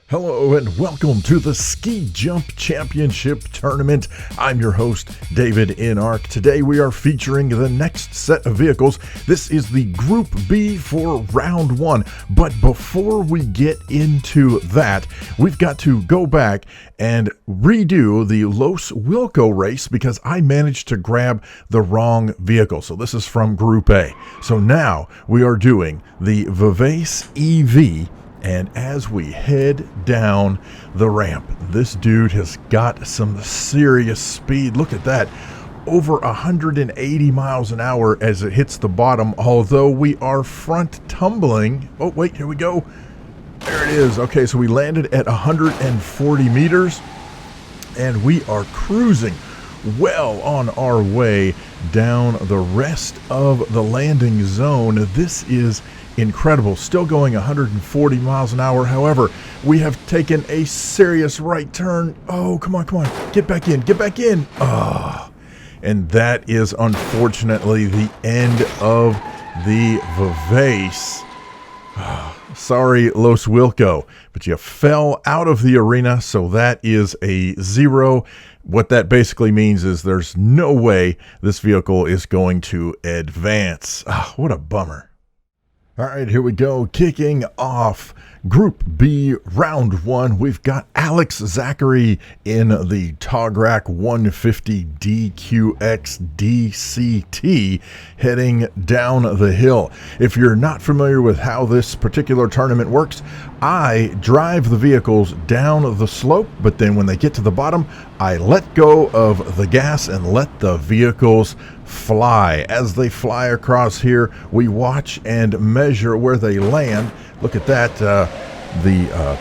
Hello and welcome to the Ski Jump Championship Tournament. I'm your host, davidinark. Today we are featuring the next set of vehicles. This is the Group B for round one. But before we get into that, we've got to go back and redo the LosWilko race because I managed to grab the wrong vehicle. So this is from Group A. So now we are doing the Vivace EV. And as we head down the ramp, this dude has got some serious speed. Look at that. Over 180 miles an hour as it hits the bottom, although we are front tumbling. Oh, wait, here we go. There it is. Okay, so we landed at 140 meters, and we are cruising well on our way down the rest of the landing zone. This is incredible. Still going 140 miles an hour. However, we have taken a serious right turn. Oh, come on, come on. Get back in. Get back in. Oh, and that is unfortunately the end of the Vivace. Sorry, LosWilko, but you fell out of the arena, so that is a 0. What that basically means is there's no way this vehicle is going to advance. What a bummer. All right, here we go. Kicking off Group B, round one. We've got Alex Zachary in the Tograk 150 DQX DCT heading down the hill. If you're not familiar with how this particular tournament works, I drive the vehicles down the slope, but then when they get to the bottom, I let go of the gas and let the vehicles fly. As they fly across here, we watch and measure where they land. Look at that, the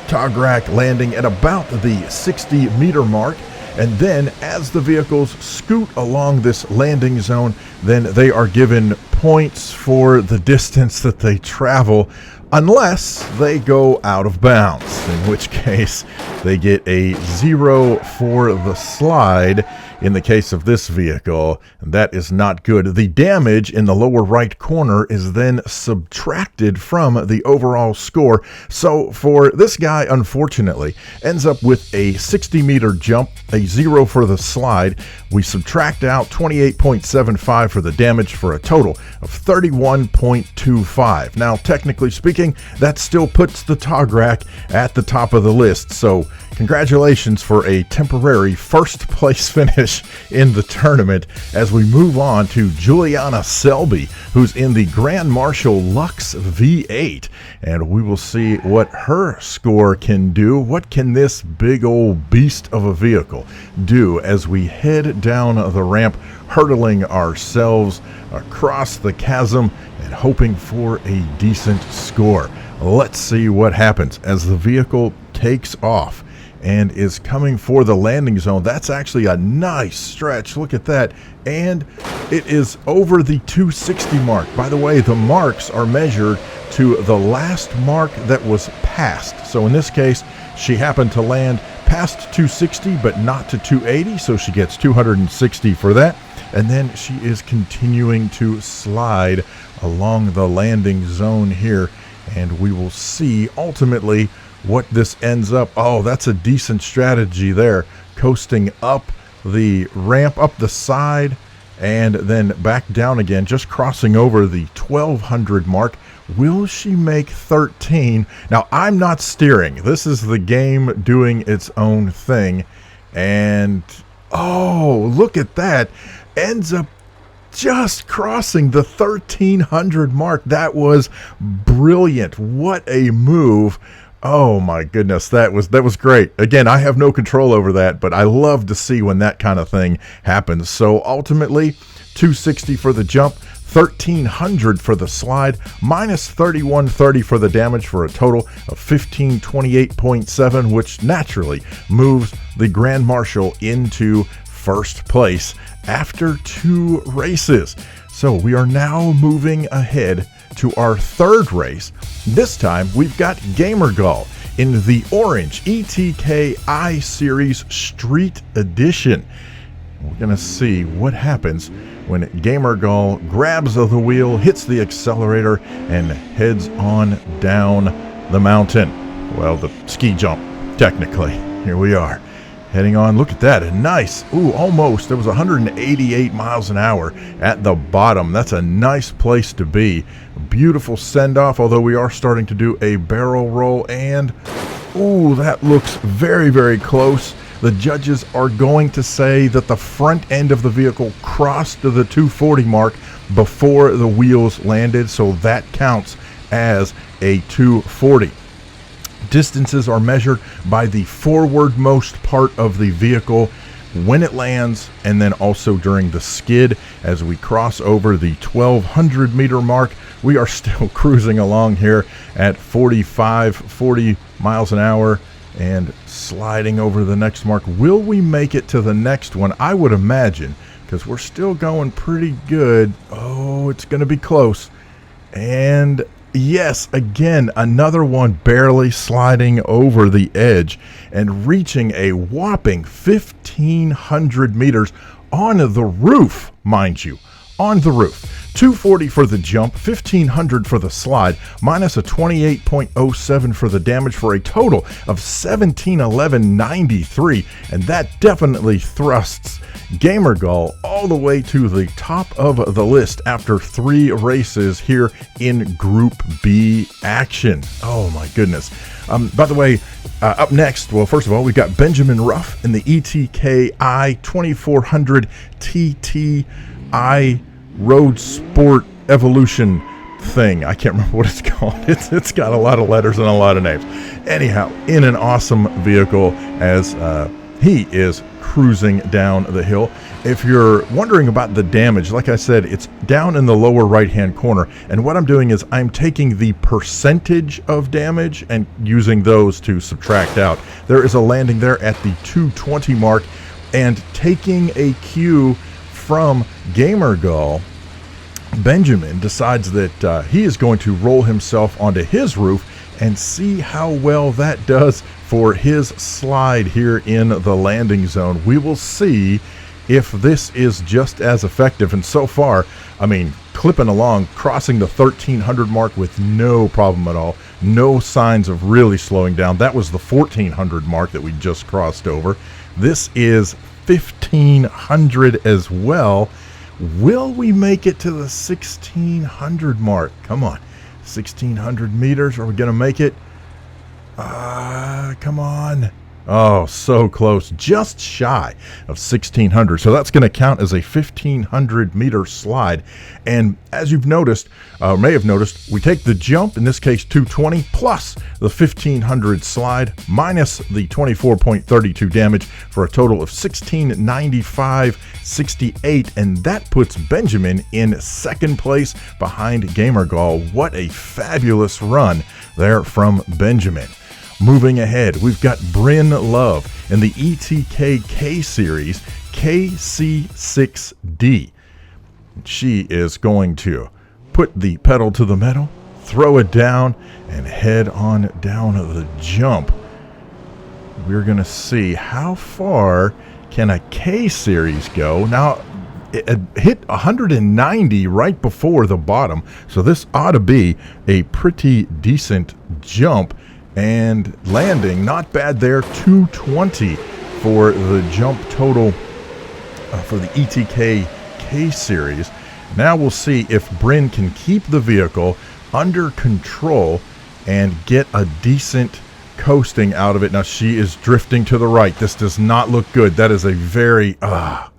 Tograk landing at about the 60-meter mark. And then as the vehicles scoot along this landing zone, then they are given points for the distance that they travel, unless they go out of bounds, in which case they get a 0 for the slide in the case of this vehicle, and that is not good. The damage in the lower right corner is then subtracted from the overall score. So for this guy, unfortunately, ends up with a 60-meter jump, a 0 for the slide. We subtract out 28.75 for the damage for a total of 31.25. Now, technically speaking, that still puts the Tograk at the top of the list. So congratulations for a temporary first place finish in the tournament as we move on to Juliana Selby, who's in the Grand Marshal Lux V8, and we will see what her score can do. What can this big old beast of a vehicle do as we head down the ramp, hurtling ourselves across the chasm and hoping for a decent score? Let's see what happens as the vehicle takes off and is coming for the landing zone. That's actually a nice stretch. Look at that. And it is over the 260 mark. By the way, the marks are measured to the last mark that was passed. So in this case, she happened to land past 260, but not to 280. So she gets 260 for that. And then she is continuing to slide along the landing zone here. And we will see ultimately what this ends up. Oh, that's a decent strategy there. Coasting up the ramp, up the side, and then back down again, just crossing over the 1200 mark. Will she make 13? Now, I'm not steering. This is the game doing its own thing. And, oh, look at that. Ends up just crossing the 1300 mark. That was brilliant. What a move. Oh my goodness, that was great. Again, I have no control over that, but I love to see when that kind of thing happens. So ultimately, 260 for the jump, 1300 for the slide, minus 3130 for the damage for a total of 1528.7, which naturally moves the Grand Marshal into first place after 2 races. So we are now moving ahead to our third race. This time we've got GamerGull in the orange ETK I-Series Street Edition. We're going to see what happens when Gamergall grabs the wheel, hits the accelerator, and heads on down the mountain. Well, the ski jump technically. Here we are. Heading on, look at that, a nice, almost, there was 188 miles an hour at the bottom. That's a nice place to be. A beautiful send-off, although we are starting to do a barrel roll, and, that looks very, very close. The judges are going to say that the front end of the vehicle crossed the 240 mark before the wheels landed, so that counts as a 240. Distances are measured by the forwardmost part of the vehicle when it lands, and then also during the skid. As we cross over the 1200 meter mark, we are still cruising along here at 40 miles an hour and sliding over the next mark. Will we make it to the next one? I would imagine, because we're still going pretty good. It's going to be close. And yes, again, another one barely sliding over the edge and reaching a whopping 1,500 meters on the roof, mind you, on the roof. 240 for the jump, 1,500 for the slide, minus a 28.07 for the damage, for a total of 1711.93, and that definitely thrusts Gamergall all the way to the top of the list after 3 races here in Group B action. Oh my goodness. By the way, up next, well, first of all, we've got Benjamin Ruff in the ETKI 2400 TTI Road Sport Evolution thing. I can't remember what it's called. It's got a lot of letters and a lot of names. Anyhow, in an awesome vehicle as he is cruising down the hill. If you're wondering about the damage, like I said, it's down in the lower right hand corner, and what I'm doing is I'm taking the percentage of damage and using those to subtract out. There is a landing there at the 220 mark, and taking a cue from Gamergall, Benjamin decides that he is going to roll himself onto his roof and see how well that does for his slide here in the landing zone. We will see if this is just as effective. And so far, I mean, clipping along, crossing the 1,300 mark with no problem at all. No signs of really slowing down. That was the 1,400 mark that we just crossed over. This is 1,500 as well. Will we make it to the 1,600 mark? Come on, 1,600 meters. Are we going to make it? Come on. Oh, so close. Just shy of 1,600. So that's going to count as a 1,500 meter slide. And as you've noticed, may have noticed, we take the jump, in this case 220, plus the 1,500 slide, minus the 24.32 damage, for a total of 1,695.68. And that puts Benjamin in second place behind Gamergall. What a fabulous run there from Benjamin. Moving ahead, we've got Bryn Love in the ETK K Series KC6D. She is going to put the pedal to the metal, throw it down, and head on down the jump. We're going to see how far can a K Series go. Now, it hit 190 right before the bottom, so this ought to be a pretty decent jump. And landing, not bad there, 220 for the jump total for the ETK K Series. Now we'll see if Bryn can keep the vehicle under control and get a decent coasting out of it. Now she is drifting to the right. This does not look good. That is a very, I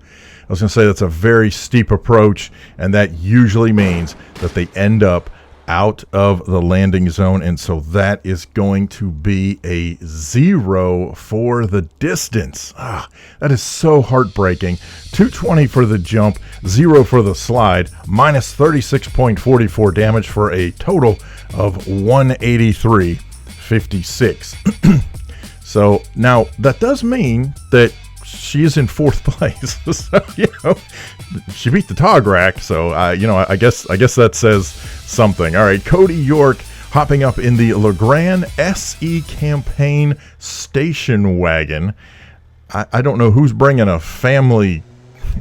was going to say that's a very steep approach, and that usually means that they end up out of the landing zone, and so that is going to be a 0 for the distance. That is so heartbreaking. 220 for the jump, 0 for the slide, minus 36.44 damage, for a total of 183.56. So now that does mean that she is in fourth place. So, she beat the Tog Rack. So, I guess that says something. All right, Cody York hopping up in the Legrand SE Campaign station wagon. I don't know who's bringing the family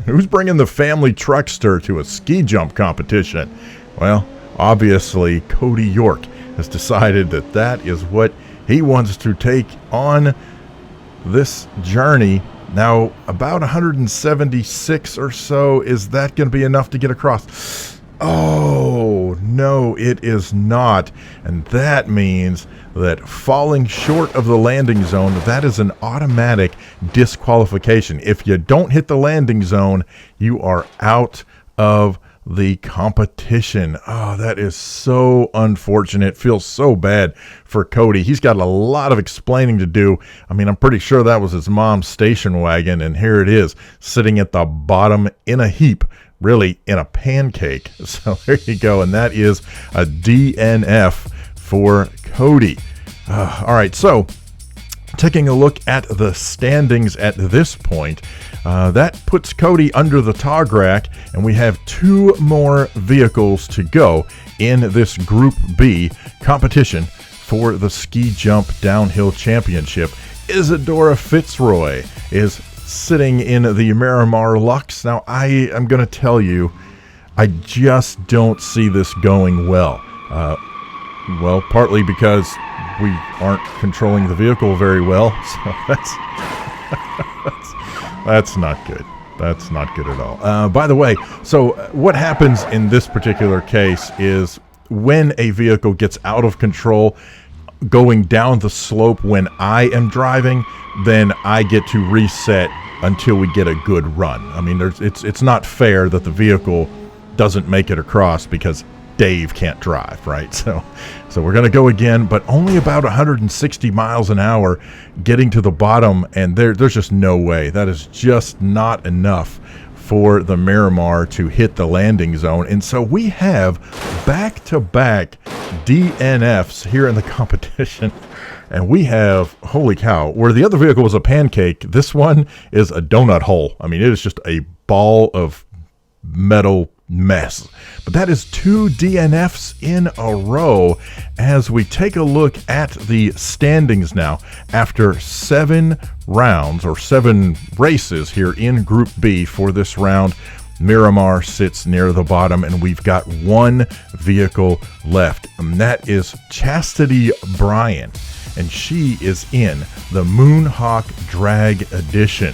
truckster to a ski jump competition. Well, obviously Cody York has decided that is what He wants to take on this journey. Now, about 176 or so. Is that going to be enough to get across? Oh, no, it is not. And that means that falling short of the landing zone, that is an automatic disqualification. If you don't hit the landing zone, you are out of the competition. Oh, that is so unfortunate. Feels so bad for Cody. He's got a lot of explaining to do. I mean, I'm pretty sure that was his mom's station wagon, and here it is, sitting at the bottom in a heap, really in a pancake. So there you go, and that is a DNF for Cody. All right, so taking a look at the standings at this point, that puts Cody under the tog rack, and we have 2 more vehicles to go in this Group B competition for the ski jump downhill championship. Isadora Fitzroy is sitting in the Miramar Lux. Now, I am going to tell you, I just don't see this going well. Well, partly because we aren't controlling the vehicle very well, so that's not good. That's not good at all. By the way, so what happens in this particular case is when a vehicle gets out of control going down the slope when I am driving, then I get to reset until we get a good run. I mean, it's not fair that the vehicle doesn't make it across because Dave can't drive, right? So we're going to go again, but only about 160 miles an hour getting to the bottom, and there's just no way. That is just not enough for the Miramar to hit the landing zone. And so we have back-to-back DNFs here in the competition. And we have, holy cow, where the other vehicle was a pancake, this one is a donut hole. I mean, it is just a ball of metal mess. But that is 2 DNFs in a row as we take a look at the standings now. After 7 rounds or 7 races here in Group B for this round, Miramar sits near the bottom, and we've got 1 vehicle left, and that is Chastity Bryan, and she is in the Moonhawk Drag Edition.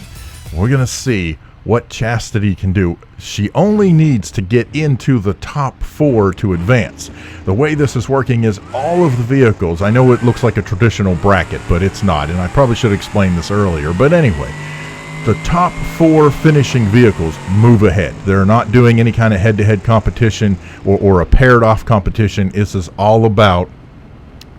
We're going to see what Chastity can do. She only needs to get into the top 4 to advance. The way this is working is all of the vehicles, I know it looks like a traditional bracket, but it's not, and I probably should explain this earlier, but anyway, the top 4 finishing vehicles move ahead. They're not doing any kind of head-to-head competition or a paired-off competition. This is all about,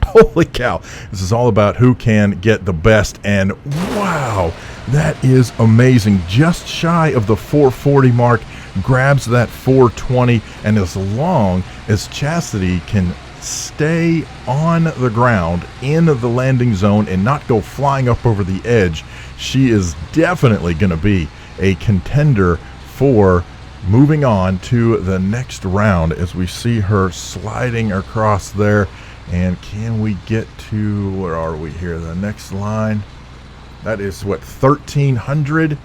holy cow, this is all about who can get the best, and wow, that is amazing. Just shy of the 440 mark, grabs that 420, and as long as Chastity can stay on the ground in the landing zone and not go flying up over the edge, she is definitely going to be a contender for moving on to the next round as we see her sliding across there. And can we get to, where are we here, the next line? That is what, 1300,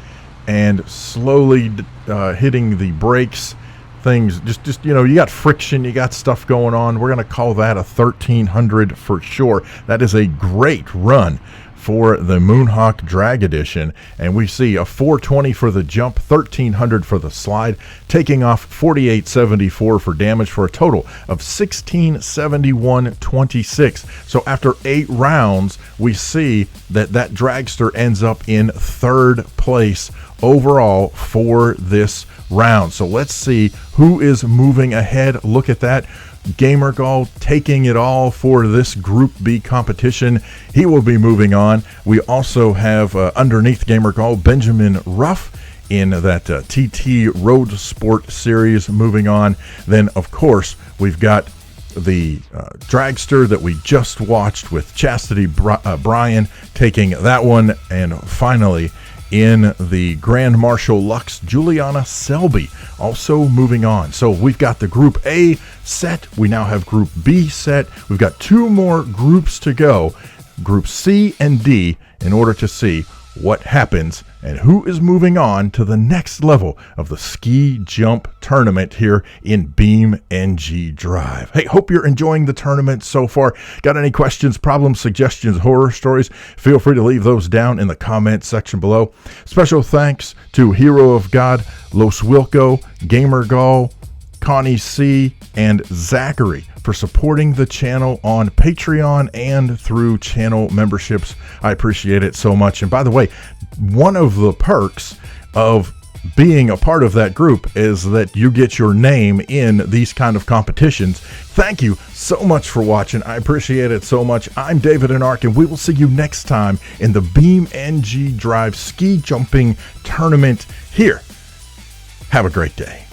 and slowly hitting the brakes. Things just you know, you got friction, you got stuff going on. We're going to call that a 1300 for sure. That is a great run for the Moonhawk Drag Edition, and we see a 420 for the jump, 1300 for the slide, taking off 4874 for damage for a total of 1671.26. So after 8 rounds, we see that dragster ends up in 3rd place overall for this round. So let's see who is moving ahead. Look at that. GamerGull taking it all for this Group B competition. He will be moving on. We also have underneath GamerGull, Benjamin Ruff in that TT Road Sport Series moving on. Then, of course, we've got the dragster that we just watched with Chastity Bryan taking that one. And finally, in the Grand Marshal Lux, Juliana Selby also moving on. So we've got the Group A set. We now have Group B set. We've got 2 more groups to go, Group C and D, in order to see what happens and who is moving on to the next level of the ski jump tournament here in BeamNG Drive. Hey, hope you're enjoying the tournament so far. Got any questions, problems, suggestions, horror stories? Feel free to leave those down in the comment section below. Special thanks to Hero of God, LosWilko, GamerGull, Connie C, and Zachary for supporting the channel on Patreon and through channel memberships. I appreciate it so much. And by the way, one of the perks of being a part of that group is that you get your name in these kind of competitions. Thank you so much for watching. I appreciate it so much. I'm davidinark, and we will see you next time in the BeamNG Drive ski jumping tournament here. Have a great day.